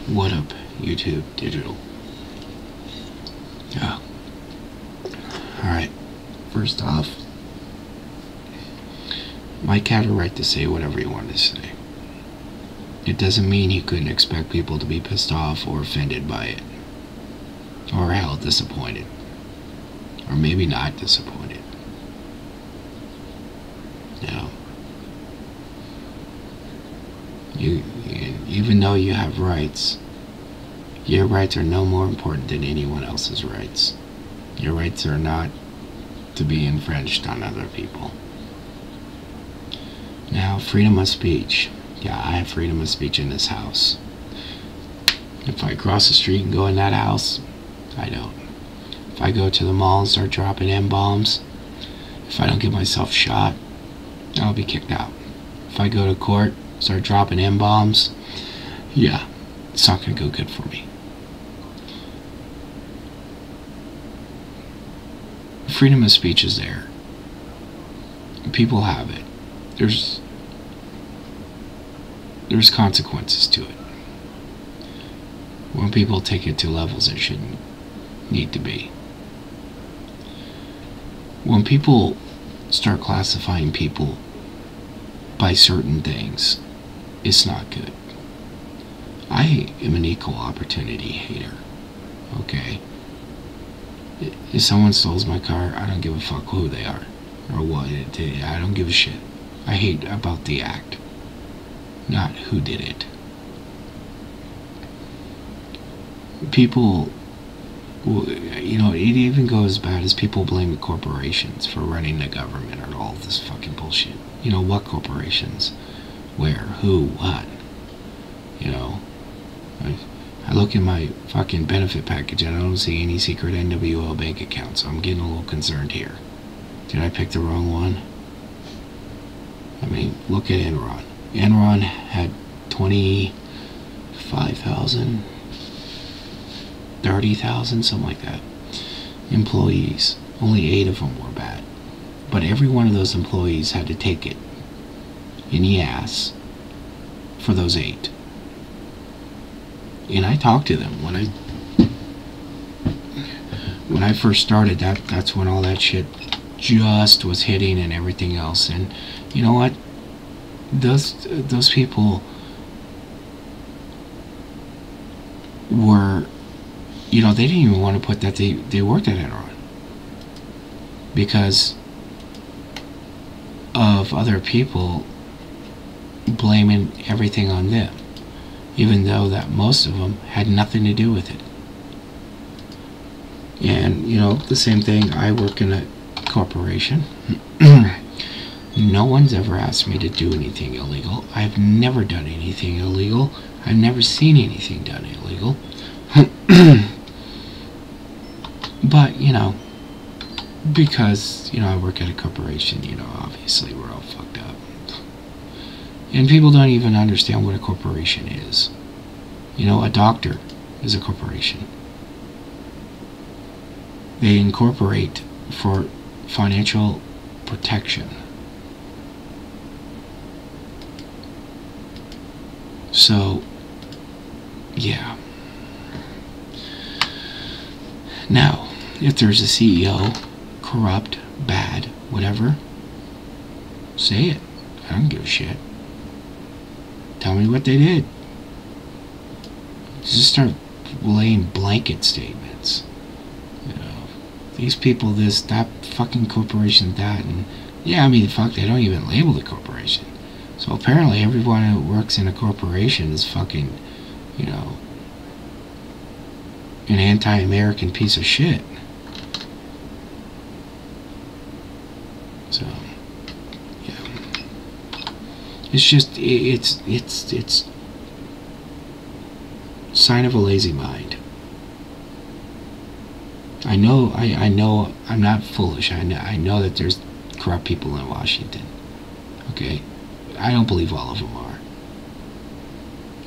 What up, YouTube Digital? Yeah. Alright. First off, Mike had a right to say whatever he wanted to say. It doesn't mean he couldn't expect people to be pissed off or offended by it. Or hell, disappointed. Or maybe not disappointed. Even though you have rights, your rights are no more important than anyone else's rights. Your rights are not to be infringed on other people. Now, freedom of speech. Yeah, I have freedom of speech in this house. If I cross the street and go in that house, I don't. If I go to the mall and start dropping M-bombs, if I don't get myself shot, I'll be kicked out. If I go to court, start dropping M-bombs, yeah, it's not going to go good for me. Freedom of speech is there. People have it. There's consequences to it. When people take it to levels it shouldn't need to be. When people start classifying people by certain things, it's not good. I am an equal opportunity hater. Okay? If someone steals my car, I don't give a fuck who they are or what it did. I don't give a shit. I hate about the act, not who did it. People, you know, it even goes as bad as people blaming corporations for running the government or all this fucking bullshit. You know, what corporations? Where? Who? What? You know, I look at my fucking benefit package and I don't see any secret NWO bank account, so I'm getting a little concerned here. Did I pick the wrong one? I mean, look at Enron. Enron had 25,000, 30,000, something like that, employees. Only 8 of them were bad. But every one of those employees had to take it in the ass for those 8. And I talked to them when I first started. That's when all that shit just was hitting and everything else. And you know what? Those people were, you know, they didn't even want to put that they worked at Enron because of other people blaming everything on them, even though that most of them had nothing to do with it. And you know, the same thing, I work in a corporation. No one's ever asked me to do anything illegal. I've never done anything illegal. I've never seen anything done illegal. But, you know, because, you know, I work at a corporation, you know, obviously we're all fucked up. And people don't even understand what a corporation is. You know, a doctor is a corporation. They incorporate for financial protection. So, yeah. Now, if there's a CEO, corrupt, bad, whatever, say it. I don't give a shit. Tell me what they did. Just start laying blanket statements. You know, these people, this, that, fucking corporation, that, and yeah, I mean, fuck, they don't even label the corporation. So apparently everyone who works in a corporation is fucking, you know, an anti-American piece of shit. So, yeah. It's just, it's sign of a lazy mind. I know I'm not foolish. I know that there's corrupt people in Washington. Okay? I don't believe all of them are.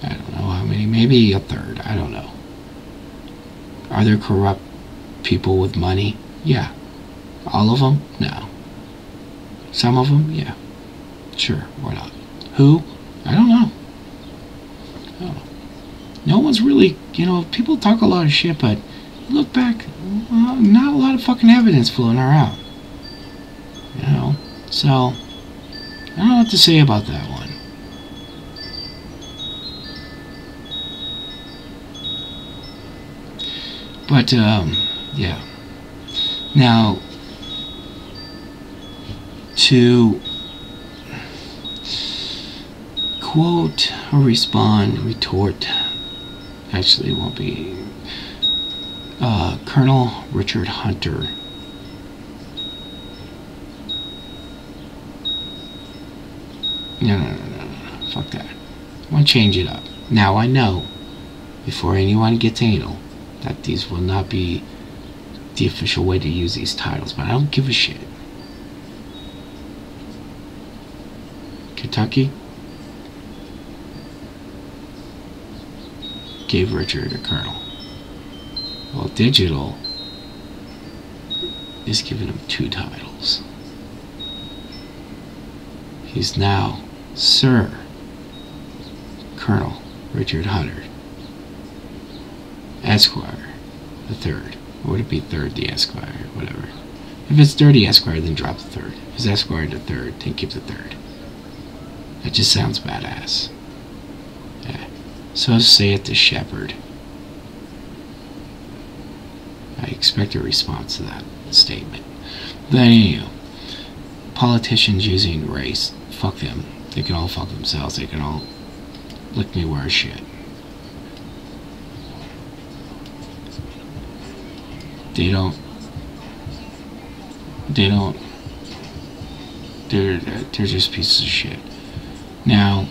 I don't know how many, maybe a third, I don't know. Are there corrupt people with money? Yeah. All of them? No. Some of them? Yeah. Sure, why not? Who? I don't know. Oh. No one's really, people talk a lot of shit, but look back, not a lot of fucking evidence floating around. So, I don't know what to say about that one. But, yeah. Now, to quote or respond, retort, actually it won't be, Colonel Richard Hunter. No, fuck that. I want to change it up. Now I know, before anyone gets anal, that these will not be the official way to use these titles, but I don't give a shit. Kentucky gave Richard a colonel. Well, Digital is giving him 2 titles. He's now Sir Colonel Richard Hunter, Esquire, the 3rd. Or would it be 3rd the Esquire, whatever. If it's 3rd the Esquire, then drop the 3rd. If it's Esquire the 3rd, then keep the 3rd. That just sounds badass. Yeah. So say it to Shepard. I expect a response to that statement. But anyway, politicians using race, fuck them. They can all fuck themselves. They can all lick me where shit. They're just pieces of shit. Now,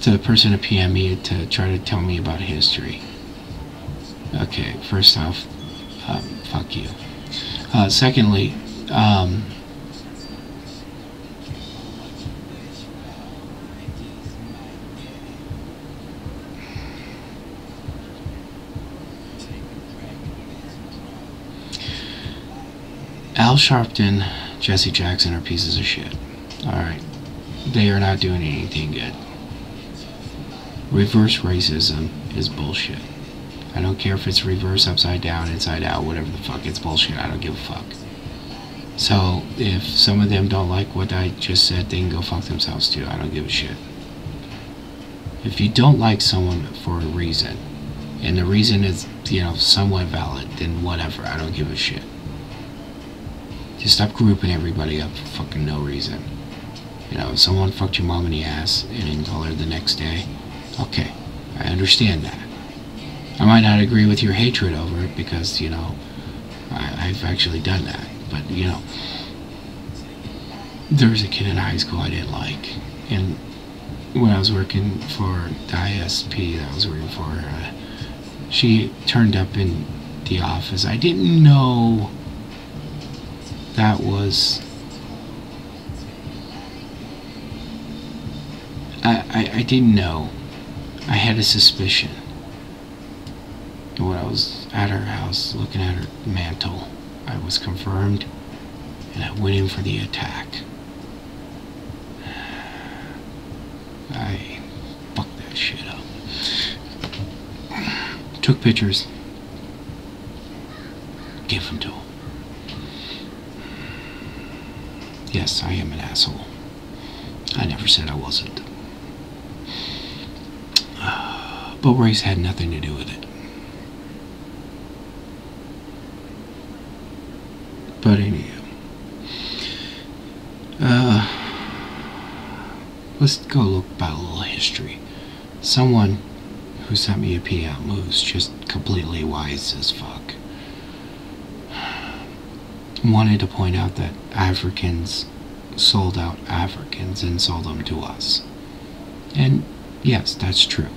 to the person who PM me to try to tell me about history. Okay, first off, fuck you. Secondly, Al Sharpton, Jesse Jackson are pieces of shit. Alright. They are not doing anything good. Reverse racism is bullshit. I don't care if it's reverse, upside down, inside out, whatever the fuck. It's bullshit. I don't give a fuck. So, if some of them don't like what I just said, they can go fuck themselves too. I don't give a shit. If you don't like someone for a reason, and the reason is, somewhat valid, then whatever. I don't give a shit. Just stop grouping everybody up for fucking no reason. If someone fucked your mom in the ass and didn't call her the next day, okay, I understand that. I might not agree with your hatred over it because, I've actually done that. But, there was a kid in high school I didn't like. And when I was working for the ISP that I was working for, she turned up in the office. I didn't know that was... I didn't know. I had a suspicion. And when I was at her house looking at her mantle, I was confirmed, and I went in for the attack. I fucked that shit up. Took pictures. Gave them to him. Yes, I am an asshole. I never said I wasn't. But race had nothing to do with it. But anyway, let's go look about a little history. Someone who sent me a PM who's just completely wise as fuck wanted to point out that Africans sold out Africans and sold them to us. And yes, that's true.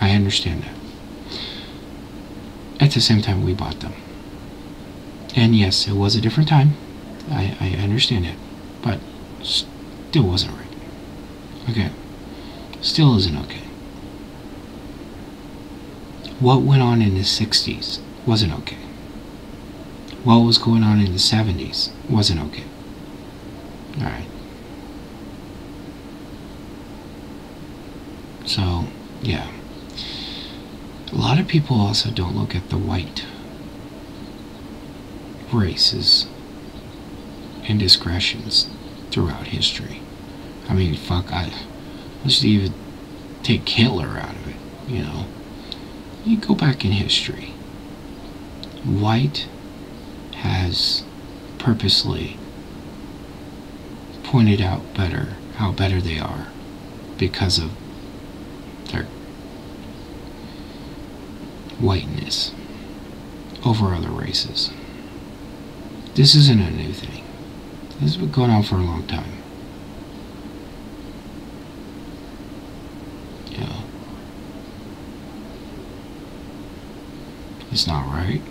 I understand that. At the same time, we bought them. And yes, it was a different time. I understand it. But still wasn't right. Okay. Still isn't okay. What went on in the 60s wasn't okay. What was going on in the 70s wasn't okay. Alright. So, yeah. A lot of people also don't look at the white races indiscretions throughout history. I mean, fuck, let's even take Hitler out of it, you know. You go back in history. White has purposely pointed out how better they are because of their whiteness over other races. This isn't a new thing. This has been going on for a long time. You know, it's not right.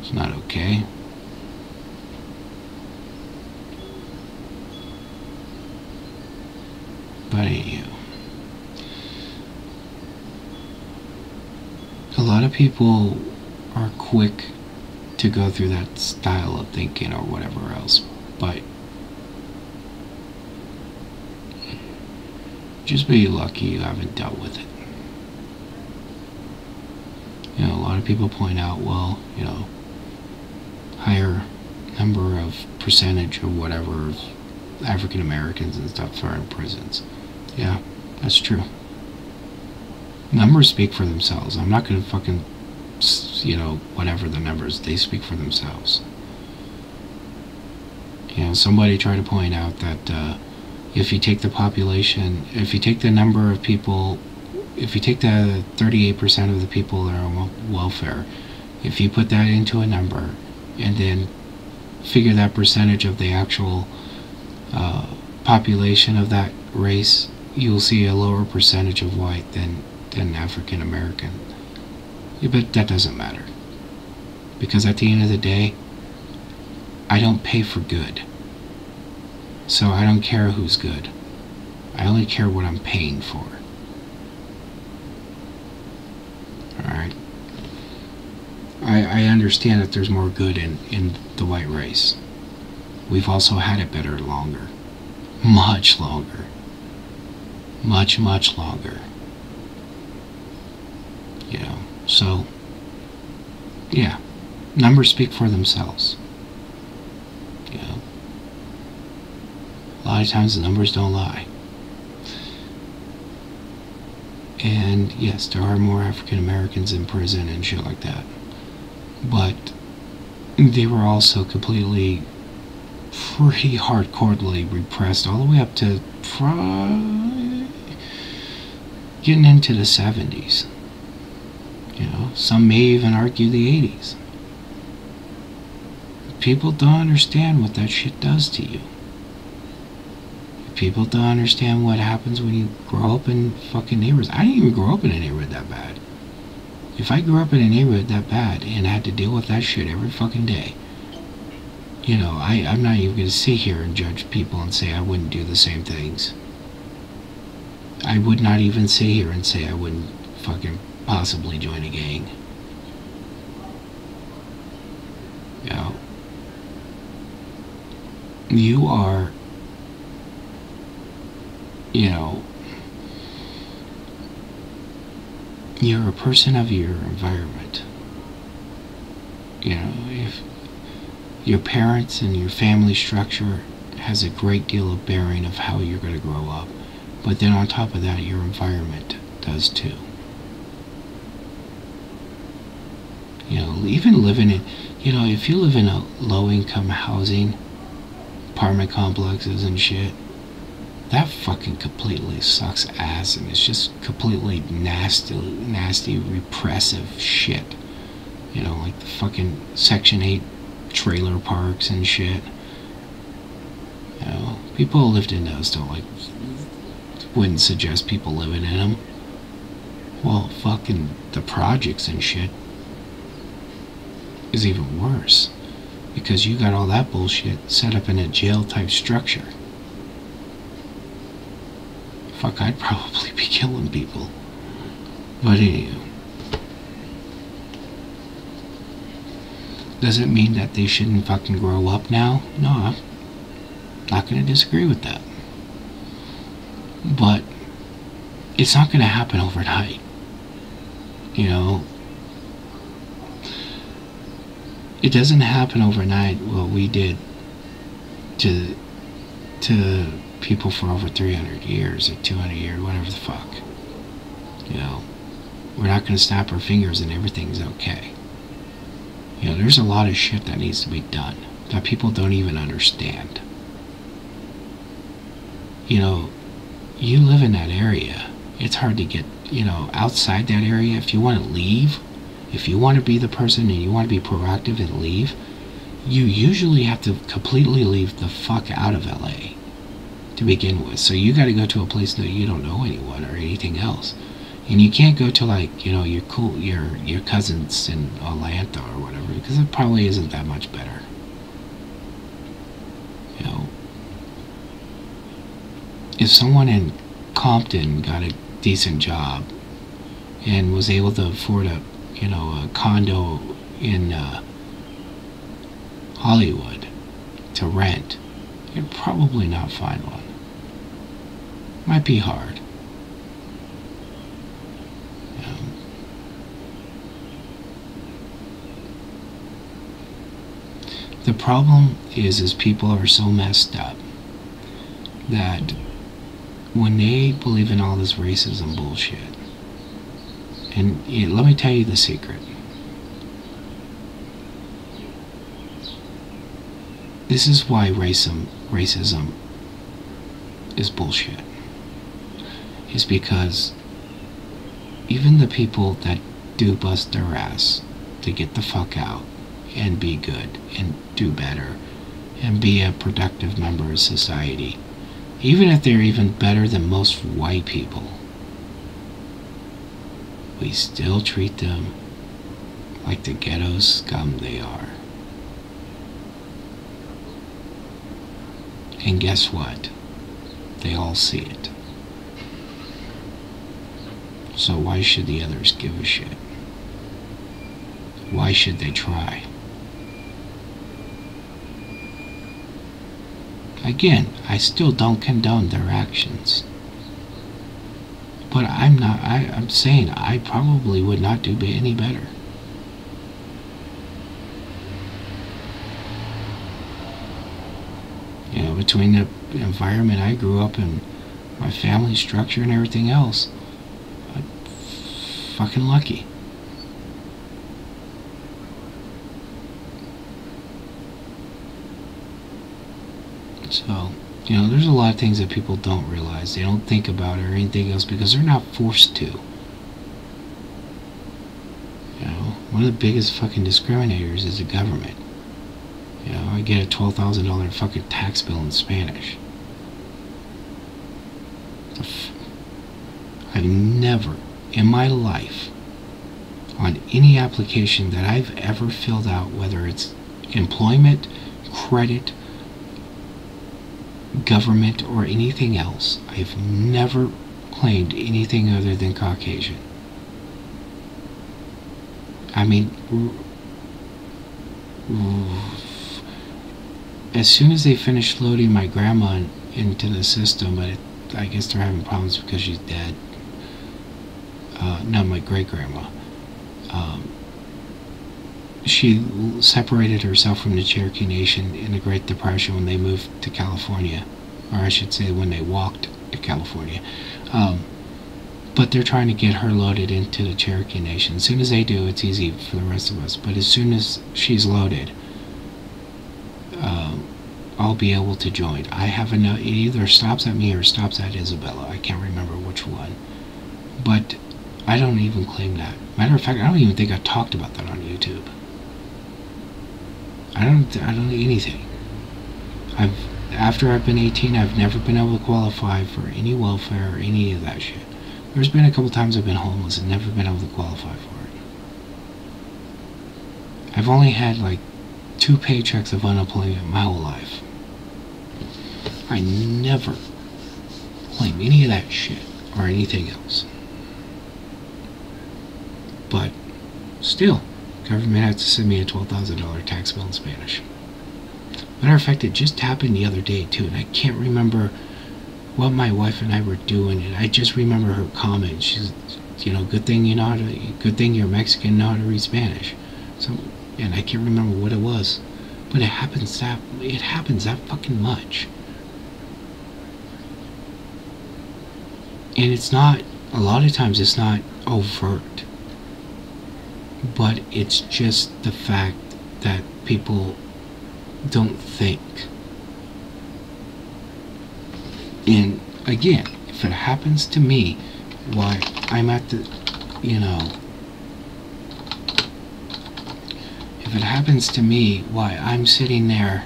It's not okay. But anyhow, a lot of people are quick to go through that style of thinking or whatever else, but just be lucky you haven't dealt with it. You know, a lot of people point out, well, you know, higher number of percentage or whatever of African Americans and stuff are in prisons. Yeah, that's true. Numbers speak for themselves. I'm not gonna fucking, you know, whatever the numbers, they speak for themselves. You know, somebody tried to point out that if you take the population, if you take the number of people, if you take the 38% of the people that are on welfare, if you put that into a number and then figure that percentage of the actual population of that race, you'll see a lower percentage of white than African American. Yeah, but that doesn't matter, because at the end of the day, I don't pay for good, so I don't care who's good. I only care what I'm paying for. Alright? I understand that there's more good in the white race. We've also had it better longer. Much longer. Much, much longer. You know, so, yeah. Numbers speak for themselves. You know. A lot of times the numbers don't lie. And yes, there are more African Americans in prison and shit like that. But they were also completely, pretty hardcorely repressed all the way up to getting into the 70s. You know, some may even argue the 80s. People don't understand what that shit does to you. People don't understand what happens when you grow up in fucking neighborhoods. I didn't even grow up in a neighborhood that bad. If I grew up in a neighborhood that bad and had to deal with that shit every fucking day, you know, I'm not even going to sit here and judge people and say I wouldn't do the same things. I would not even sit here and say I wouldn't fucking possibly join a gang. You know, you are, you know, you're a person of your environment. You know, if your parents and your family structure has a great deal of bearing of how you're going to grow up, but then on top of that, your environment does too. You know, even living in, you know, if you live in a low-income housing, apartment complexes and shit, that fucking completely sucks ass, and it's just completely nasty, repressive shit. You know, like the fucking Section 8 trailer parks and shit. You know, people who lived in those wouldn't suggest people living in them. Well, fucking the projects and shit is even worse, because you got all that bullshit set up in a jail type structure. Fuck, I'd probably be killing people. But anyway, does it mean that they shouldn't fucking grow up now? No, I'm not going to disagree with that. But it's not going to happen overnight. You know, it doesn't happen overnight what we did to people for over 300 years or 200 years, whatever the fuck. You know, we're not going to snap our fingers and everything's okay. You know, there's a lot of shit that needs to be done that people don't even understand. You know, you live in that area. It's hard to get, you know, outside that area. If you want to leave, if you want to be the person and you want to be proactive and leave, you usually have to completely leave the fuck out of LA to begin with. So you got to go to a place that you don't know anyone or anything else. And you can't go to, like, you know, your cousins in Atlanta or whatever, because it probably isn't that much better. You know, if someone in Compton got a decent job and was able to afford a condo in Hollywood to rent, you'd probably not find one. Might be hard. The problem is people are so messed up that when they believe in all this racism bullshit, and let me tell you the secret. This is why racism is bullshit. Is because even the people that do bust their ass to get the fuck out and be good and do better and be a productive member of society, even if they're even better than most white people, we still treat them like the ghetto scum they are. And guess what? They all see it. So why should the others give a shit? Why should they try? Again, I still don't condone their actions. But I'm saying I probably would not do any better. You know, between the environment I grew up in, my family structure and everything else, I'm fucking lucky. So, you know, there's a lot of things that people don't realize. They don't think about it or anything else because they're not forced to. You know, one of the biggest fucking discriminators is the government. You know, I get a $12,000 fucking tax bill in Spanish. I've never in my life, on any application that I've ever filled out, whether it's employment, credit, government, or anything else, I've never claimed anything other than Caucasian. I mean, as soon as they finished loading my grandma into the system, but I guess they're having problems because she's dead. Not my great-grandma. She separated herself from the Cherokee Nation in the Great Depression when they moved to California, or I should say when they walked to California. But they're trying to get her loaded into the Cherokee Nation. As soon as they do, it's easy for the rest of us. But as soon as she's loaded, I'll be able to join. I have enough. It either stops at me or stops at Isabella. I can't remember which one. But I don't even claim that. Matter of fact, I don't even think I talked about that on YouTube. I don't do anything. After I've been 18, I've never been able to qualify for any welfare or any of that shit. There's been a couple times I've been homeless and never been able to qualify for it. I've only had like 2 paychecks of unemployment my whole life. I never claim any of that shit or anything else. But still, government had to send me a $12,000 tax bill in Spanish. Matter of fact, it just happened the other day too, and I can't remember what my wife and I were doing, and I just remember her comment. She's, good thing good thing you're Mexican, know how to read Spanish. So, and I can't remember what it was, but it happens that fucking much. And it's not, a lot of times it's not overt, but it's just the fact that people don't think. And again, if it happens to me, why I'm at the, if it happens to me, why I'm sitting there,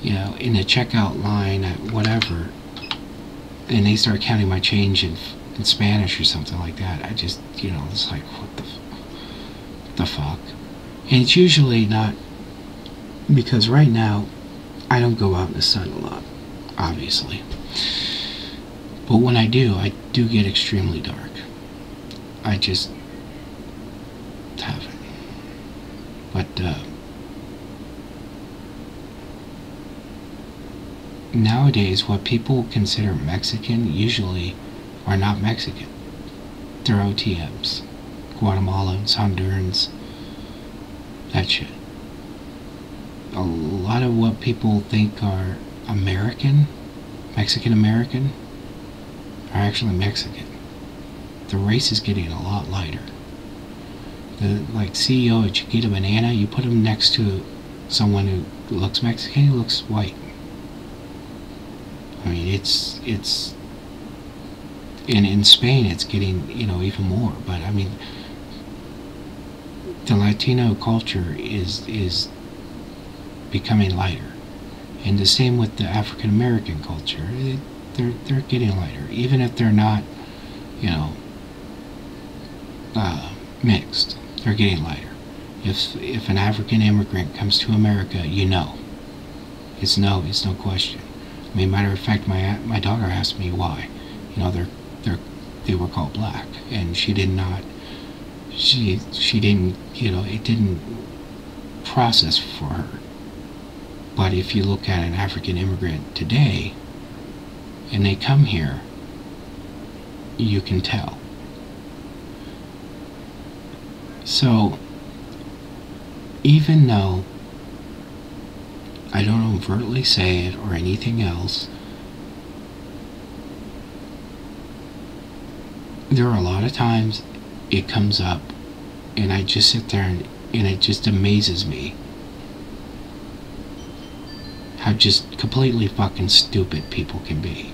in a checkout line at whatever, and they start counting my change in Spanish or something like that, I just, it's like, what the fuck? And it's usually not, because right now, I don't go out in the sun a lot, obviously. But when I do get extremely dark. I just haven't. But, nowadays, what people consider Mexican usually are not Mexican. They're OTMs. Guatemalans, Hondurans, that shit. A lot of what people think are American, Mexican American, are actually Mexican. The race is getting a lot lighter. The CEO of Chiquita Banana, you put him next to someone who looks Mexican, he looks white. I mean, it's in Spain it's getting, even more. But I mean, the Latino culture is becoming lighter, and the same with the African American culture. They're getting lighter, even if they're not, mixed. They're getting lighter. If an African immigrant comes to America, it's no question. I mean, matter of fact, my daughter asked me why. They were called black, and she did not. She didn't. It didn't process for her. But if you look at an African immigrant today, and they come here, you can tell. So, even though I don't overtly say it or anything else, there are a lot of times it comes up, and I just sit there and it just amazes me how just completely fucking stupid people can be.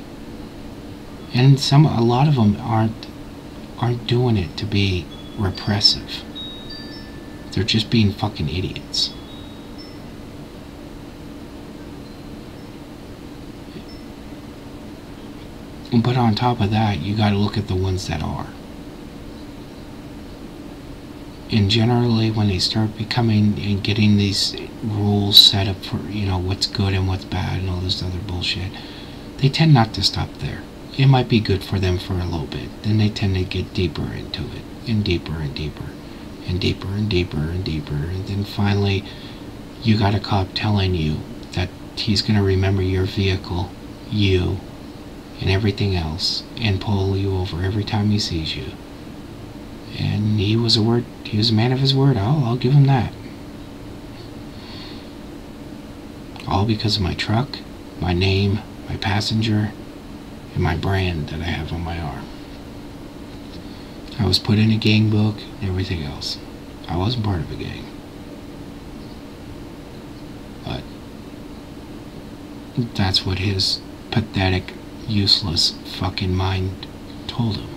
And a lot of them aren't doing it to be repressive. They're just being fucking idiots. But on top of that, you gotta look at the ones that are. And generally, when they start becoming and getting these rules set up for, what's good and what's bad and all this other bullshit, they tend not to stop there. It might be good for them for a little bit. Then they tend to get deeper into it, and deeper and deeper, and deeper and deeper and deeper. And then finally, you got a cop telling you that he's going to remember your vehicle, you, and everything else, and pull you over every time he sees you. And he was a man of his word. I'll give him that. All because of my truck, my name, my passenger, and my brand that I have on my arm. I was put in a gang book and everything else. I wasn't part of a gang. But that's what his pathetic, useless fucking mind told him.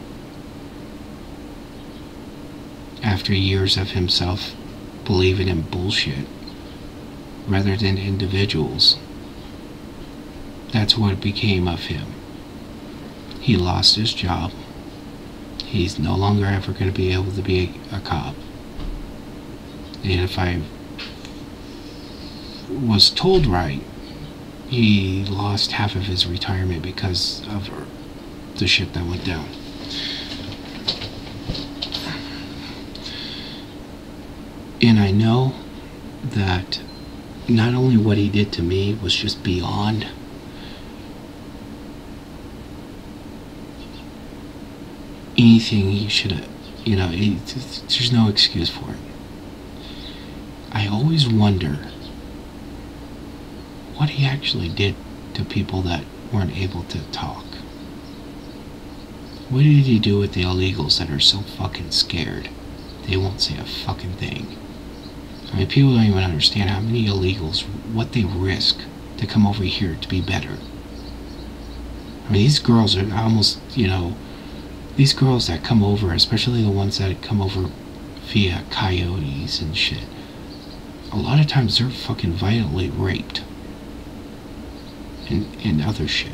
After years of himself believing in bullshit rather than individuals, that's what became of him. He lost his job. He's no longer ever going to be able to be a cop. And if I was told right, he lost half of his retirement because of the shit that went down. And I know that not only what he did to me was just beyond, anything he should have, there's no excuse for it. I always wonder what he actually did to people that weren't able to talk. What did he do with the illegals that are so fucking scared they won't say a fucking thing? I mean, people don't even understand how many illegals, what they risk to come over here to be better. I mean, these girls are almost, these girls that come over, especially the ones that come over via coyotes and shit, a lot of times they're fucking violently raped and other shit.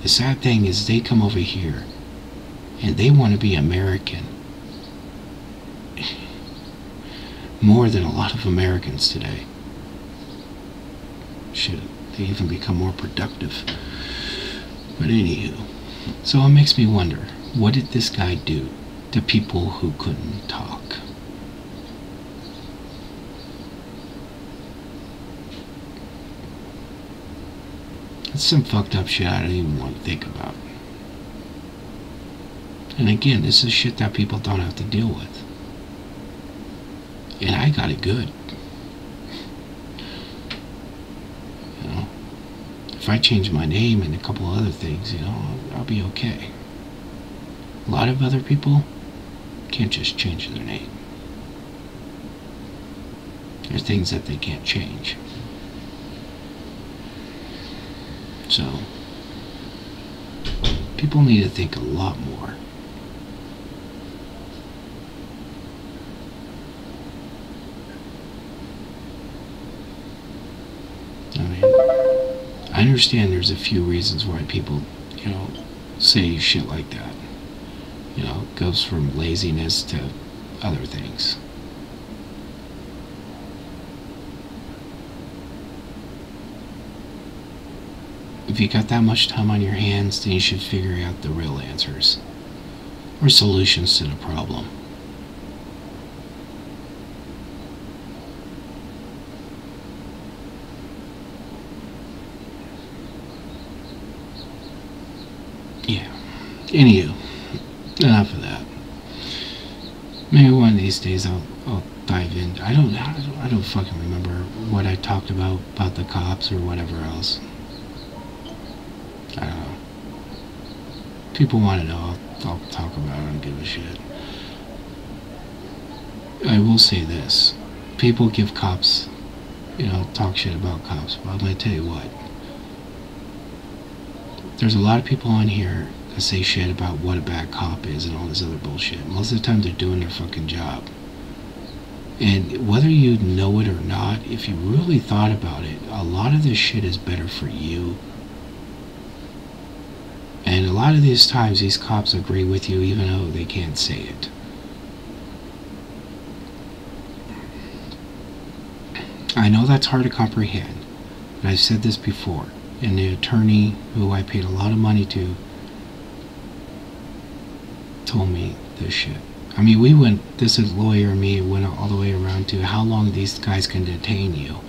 The sad thing is they come over here and they want to be American more than a lot of Americans today. Shit, they even become more productive. But anywho, so it makes me wonder, what did this guy do to people who couldn't talk? It's some fucked up shit I don't even want to think about. And again, this is shit that people don't have to deal with. And I got it good. If I change my name and a couple other things, I'll be okay. A lot of other people can't just change their name. There's things that they can't change. So, people need to think a lot more. I mean, I understand there's a few reasons why people, say shit like that. It goes from laziness to other things. If you got that much time on your hands, then you should figure out the real answers or solutions to the problem. Yeah. Anywho, enough of that. Maybe one of these days I'll dive in. I don't fucking remember what I talked about the cops or whatever else. I don't know. People want to know, I'll talk about it. I don't give a shit. I will say this. People give cops, talk shit about cops. But I'm going to tell you what. There's a lot of people on here that say shit about what a bad cop is and all this other bullshit. Most of the time they're doing their fucking job. And whether you know it or not, if you really thought about it, a lot of this shit is better for you. And a lot of these times, these cops agree with you even though they can't say it. I know that's hard to comprehend, but I've said this before. And the attorney who I paid a lot of money to told me this shit. I mean, this is lawyer and me, went all the way around to how long these guys can detain you,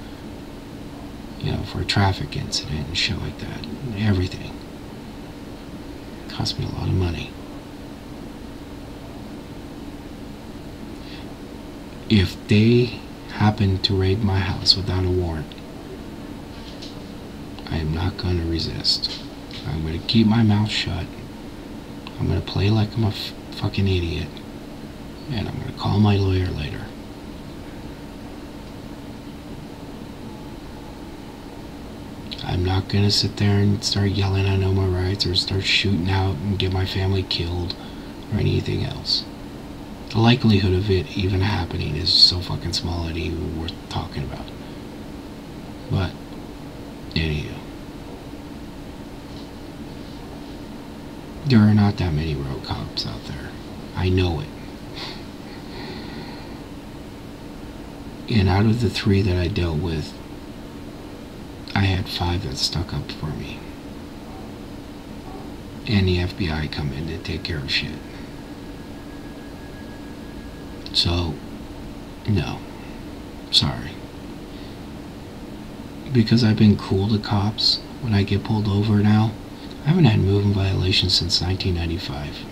for a traffic incident and shit like that. Everything. Cost me a lot of money. If they happen to raid my house without a warrant, I am not going to resist. I'm going to keep my mouth shut. I'm going to play like I'm a fucking idiot. And I'm going to call my lawyer later. I'm not going to sit there and start yelling I know my rights or start shooting out and get my family killed or anything else. The likelihood of it even happening is so fucking small it ain't even worth talking about. But, anyhow. There are not that many road cops out there. I know it. And out of the 3 that I dealt with, I had 5 that stuck up for me. And the FBI come in to take care of shit. So, no. Sorry. Because I've been cool to cops when I get pulled over now, I haven't had moving violations since 1995.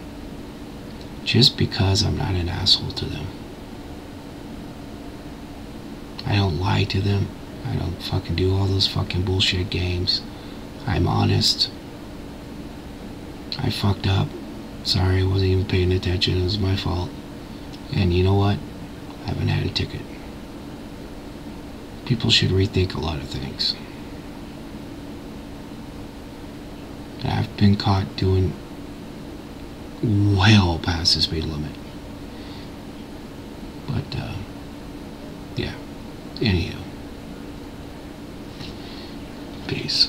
Just because I'm not an asshole to them. I don't lie to them. I don't fucking do all those fucking bullshit games. I'm honest. I fucked up. Sorry, I wasn't even paying attention. It was my fault. And you know what? I haven't had a ticket. People should rethink a lot of things. I've been caught doing well past the speed limit. But, yeah. Anywho. Peace.